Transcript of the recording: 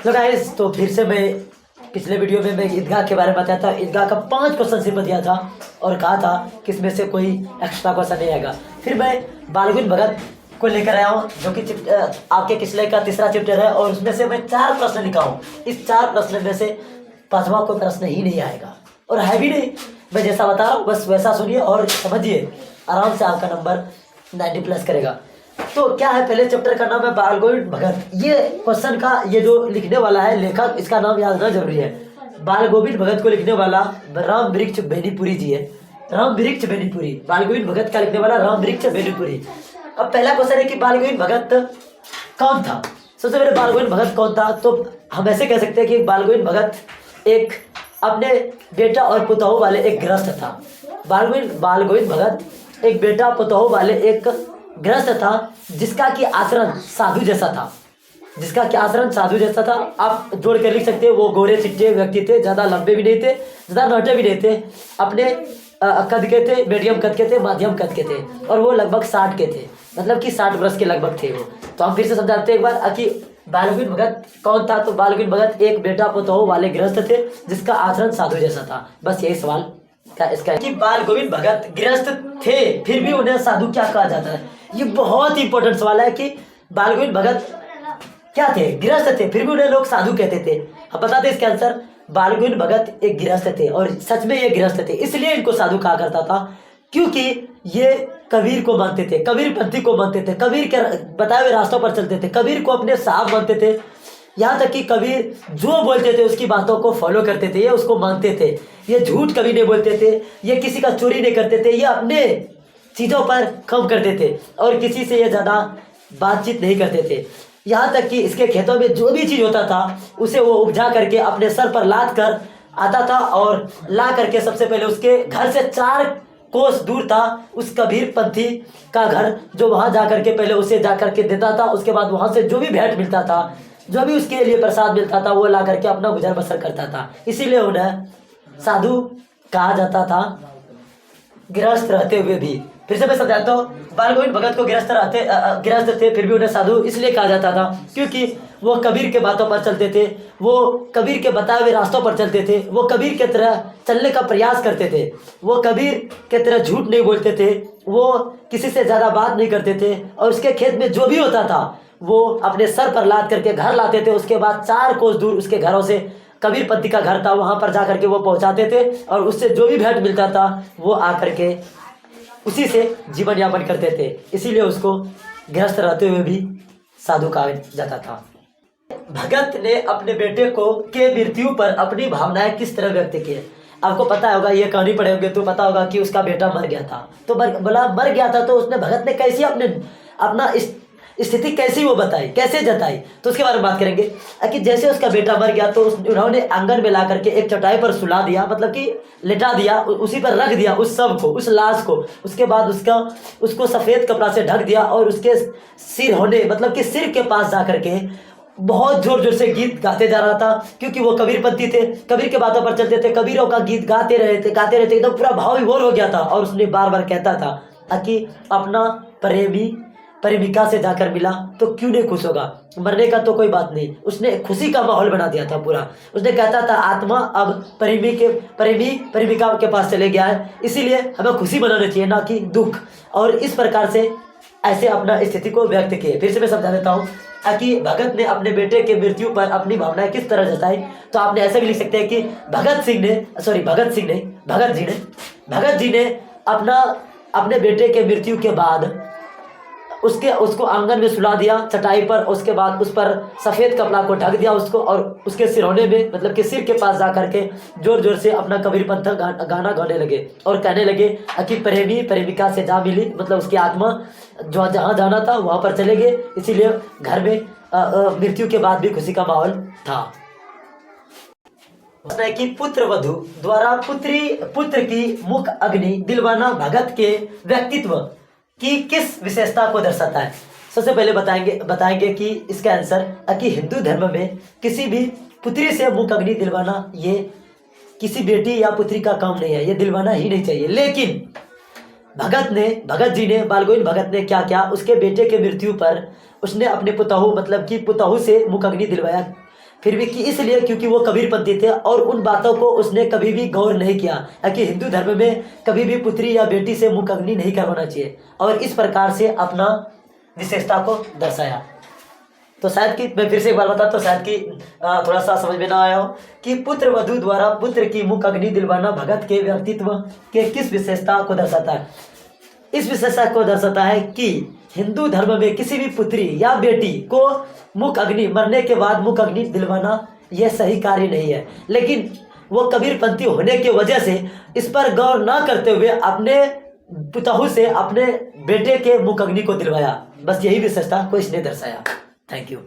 तो गाइस, तो फिर से मैं पिछले वीडियो में मैं ईदगाह के बारे में बताया था। ईदगाह का 5 क्वेश्चन सिर्फ दिया था और कहा था कि इसमें से कोई एक्स्ट्रा क्वेश्चन नहीं आएगा। फिर मैं बालगुन भगत को लेकर आया हूँ, जो कि आपके किसले का तीसरा चैप्टर है, और उसमें से मैं 4 प्रश्न लिखा हूँ। इस 4 प्रश्न में से 5वां कोई प्रश्न ही नहीं आएगा, और है भी नहीं। मैं जैसा बता रहा हूँ बस वैसा सुनिए और समझिए, आराम से आपका नंबर 90 प्लस करेगा। तो क्या है, पहले चैप्टर का नाम है बालगोविंद भगत। ये क्वेश्चन का ये जो लिखने वाला है लेखक, इसका नाम याद रखना जरूरी है। बालगोविंद भगत को लिखने वाला राम वृक्ष बेनीपुरी जी है। राम वृक्ष बेनीपुरी, बालगोविंद भगत का लिखने वाला राम वृक्ष बेनीपुरी। अब पहला क्वेश्चन है कि बालगोविंद भगत कौन था। सबसे पहले बालगोविंद भगत कौन था, तो हम ऐसे कह सकते हैं कि बालगोविंद भगत एक अपने बेटा और पुतोहू वाले एक गृहस्थ था। बालगोविंद भगत एक बेटा पुतोहू वाले एक गृहस्थ था, जिसका कि आचरण साधु जैसा था। जिसका कि आचरण साधु जैसा था, आप जोड़ कर लिख सकते हैं। वो गोरे चिट्टे व्यक्ति थे, ज़्यादा लंबे भी नहीं थे, ज़्यादा नाटे भी नहीं थे। अपने कद के थे, मीडियम कद के थे, मध्यम कद के थे, और वो लगभग 60 के थे, मतलब कि 60 वर्ष के लगभग थे वो। तो हम फिर से समझाते हैं एक बार कि बालगोविंद भगत कौन था। तो बालगोविंद भगत एक बेटा पुतोहू वाले गृहस्थ थे, जिसका आचरण साधु जैसा था। बस यही सवाल का इसका कि बालगोविंद भगत गृहस्थ थे, फिर भी उन्हें साधु क्या कहा जाता है। ये बहुत ही इंपॉर्टेंट सवाल है कि बालगोविंद भगत क्या थे, गृहस्थ थे, फिर भी उन्हें लोग साधु कहते थे। अब बताते इसके आंसर, बालगोविंद भगत एक गृहस्थ थे, और सच में ये गृहस्थ थे, इसलिए इनको साधु कहा करता था, क्योंकि ये कबीर को मानते थे, कबीर पंथी को मानते थे, कबीर के बताए हुए रास्तों पर चलते थे, कबीर को अपने साहब मानते थे। यहाँ तक कि कबीर जो बोलते थे उसकी बातों को फॉलो करते थे, ये उसको मानते थे। ये झूठ कभी नहीं बोलते थे, ये किसी का चोरी नहीं करते थे, ये अपने चीज़ों पर कम करते थे, और किसी से ये ज़्यादा बातचीत नहीं करते थे। यहाँ तक कि इसके खेतों में जो भी चीज़ होता था उसे वो उपजा करके अपने सर पर लाद कर आता था, और ला करके सबसे पहले उसके घर से 4 कोस दूर था उस कबीर पंथी का घर, जो वहाँ जा करके पहले उसे जा करके देता था। उसके बाद वहाँ से जो भी भेंट मिलता था, जो भी उसके लिए प्रसाद मिलता था, वो ला करके अपना गुजर बसर करता था। इसीलिए उन्हें साधु कहा जाता था, गृहस्थ रहते हुए भी। फिर से मैं समझाता हूँ, बालगोविंद भगत को गृहस्थ थे, फिर भी उन्हें साधु इसलिए कहा जाता था क्योंकि वो कबीर के बातों पर चलते थे, वो कबीर के बताए हुए रास्तों पर चलते थे, वो कबीर के तरह चलने का प्रयास करते थे, वो कबीर के तरह झूठ नहीं बोलते थे, वो किसी से ज़्यादा बात नहीं करते थे, और उसके खेत में जो भी होता था वो अपने सर पर लाद करके घर लाते थे। उसके बाद 4 कोस दूर उसके घरों से कबीर पंथी का घर था, वहाँ पर जा करके वो पहुँचाते थे, और उससे जो भी भेंट मिलता था वो आकर के उसी से जीवन यापन करते थे। इसीलिए उसको गृहस्थ रहते हुए भी साधु कहा जाता था। भगत ने अपने बेटे के मृत्यु पर अपनी भावनाएं किस तरह व्यक्त की। आपको पता होगा, ये कहानी पढ़े होंगे तो पता होगा कि उसका बेटा मर गया था। तो बोला मर गया था, तो उसने भगत ने कैसे अपना स्थिति कैसी वो बताई, कैसे जताई, तो उसके बारे में बात करेंगे। कि जैसे उसका बेटा मर गया तो उन्होंने आंगन में ला करके एक चटाई पर सुला दिया, मतलब कि लिटा दिया, उसी पर रख दिया उस शव को, उस लाश को। उसके बाद उसको सफ़ेद कपड़ा से ढक दिया, और उसके सिर होने, मतलब कि सिर के पास जा करके बहुत जोर जोर से गीत गाते जा रहा था, क्योंकि वो कबीरपंथी थे, कबीर के बातों पर चलते थे, कबीरों का गीत गाते रहते एकदम पूरा भाव विभोर हो गया था। और उसने बार बार कहता था कि अपना प्रेमिका से जाकर मिला तो क्यों नहीं खुश होगा, मरने का तो कोई बात नहीं। उसने खुशी का माहौल बना दिया था पूरा। उसने कहता था आत्मा अब प्रेमिका के पास चले गया है, इसीलिए हमें खुशी मनानी चाहिए, ना कि दुख। और इस प्रकार से ऐसे अपना स्थिति को व्यक्त किए। फिर से मैं समझा देता हूँ कि भगत ने अपने बेटे के मृत्यु पर अपनी भावनाएं किस तरह जताई। तो आपने ऐसे भी लिख सकते हैं कि भगत जी ने अपने बेटे के मृत्यु के बाद उसको आंगन में सुला दिया चटाई पर। उसके बाद उस पर सफ़ेद कपड़ा को ढक दिया उसको, और उसके सिरहोने में, मतलब कि सिर के पास जा करके जोर जोर से अपना कबीर पंथ गाना गाने लगे, और कहने लगे कि प्रेमिका से जा मिली, मतलब उसकी आत्मा जो जहाँ जाना था वहाँ पर चले गए। इसीलिए घर में मृत्यु के बाद भी खुशी का माहौल था। कि पुत्र वधू द्वारा पुत्र की मुख अग्नि दिलवाना भगत के व्यक्तित्व कि किस विशेषता को दर्शाता है। सबसे पहले बताएंगे कि इसका आंसर कि हिंदू धर्म में किसी भी पुत्री से मुख अग्नि दिलवाना ये किसी बेटी या पुत्री का काम नहीं है, ये दिलवाना ही नहीं चाहिए। लेकिन भगत जी ने, बालगोविंद भगत ने क्या किया, उसके बेटे के मृत्यु पर उसने अपने पुतोहू, मतलब कि पुतोहू से मुख अग्नि दिलवाया। फिर भी कि इसलिए क्योंकि वो कबीरपंथी थे और उन बातों को उसने कभी भी गौर नहीं किया कि हिंदू धर्म में कभी भी पुत्री या बेटी से मुख अग्नि नहीं करवाना चाहिए, और इस प्रकार से अपना विशेषता को दर्शाया। तो शायद कि मैं फिर से एक बार बता, तो शायद कि थोड़ा सा समझ में ना आया हो कि पुत्र वधू द्वारा पुत्र की मुख अग्नि दिलवाना भगत के व्यक्तित्व के किस विशेषता को दर्शाता है। इस विशेषता को दर्शाता है कि हिंदू धर्म में किसी भी पुत्री या बेटी को मुख अग्नि, मरने के बाद मुख अग्नि दिलवाना यह सही कार्य नहीं है, लेकिन वो कबीरपंथी होने की वजह से इस पर गौर ना करते हुए अपने पिताहू से अपने बेटे के मुख अग्नि को दिलवाया। बस यही विशेषता को इसने दर्शाया। Thank you.